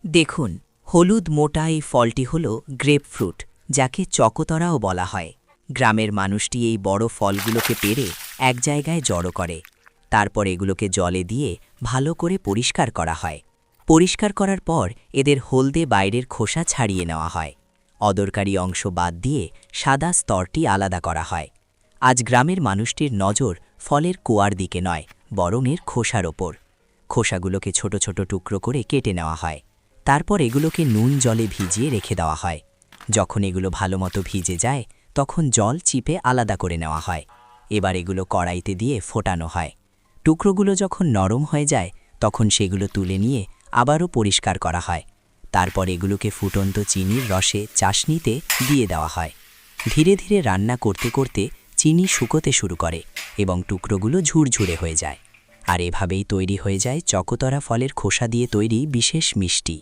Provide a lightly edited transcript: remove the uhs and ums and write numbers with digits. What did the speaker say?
দেখুন, হলুদ মোটা এই ফলটি হল গ্রেপফ্রুট, যাকে চকোতরাও বলা হয়। গ্রামের মানুষটি এই বড় ফলগুলোকে পেড়ে এক জায়গায় জড়ো করে। তারপর এগুলোকে জলে দিয়ে ভালো করে পরিষ্কার করা হয়। পরিষ্কার করার পর এদের হলদে বাইরের খোসা ছাড়িয়ে নেওয়া হয়। অদরকারি অংশ বাদ দিয়ে সাদা স্তরটি আলাদা করা হয়। আজ গ্রামের মানুষটির নজর ফলের কোয়ার দিকে নয়, বরং এর খোসার ওপর। খোসাগুলোকে ছোট ছোট টুকরো করে কেটে নেওয়া হয়। তারপর এগুলোকে নুন জলে ভিজিয়ে রেখে দেওয়া হয়। যখন এগুলো ভালোমতো ভিজে যায়, তখন জল চিপে আলাদা করে নেওয়া হয়। এবার এগুলো কড়াইতে দিয়ে ফোটানো হয়। টুকরোগুলো যখন নরম হয়ে যায়, তখন সেগুলো তুলে নিয়ে আবারও পরিষ্কার করা হয়। তারপর এগুলোকে ফুটন্ত চিনির রসে চাশনিতে দিয়ে দেওয়া হয়। ধীরে ধীরে রান্না করতে করতে চিনি শুকোতে শুরু করে এবং টুকরোগুলো ঝুরঝুরে হয়ে যায়। আর এভাবেই তৈরি হয়ে যায় চকোতরা ফলের খোসা দিয়ে তৈরি বিশেষ মিষ্টি।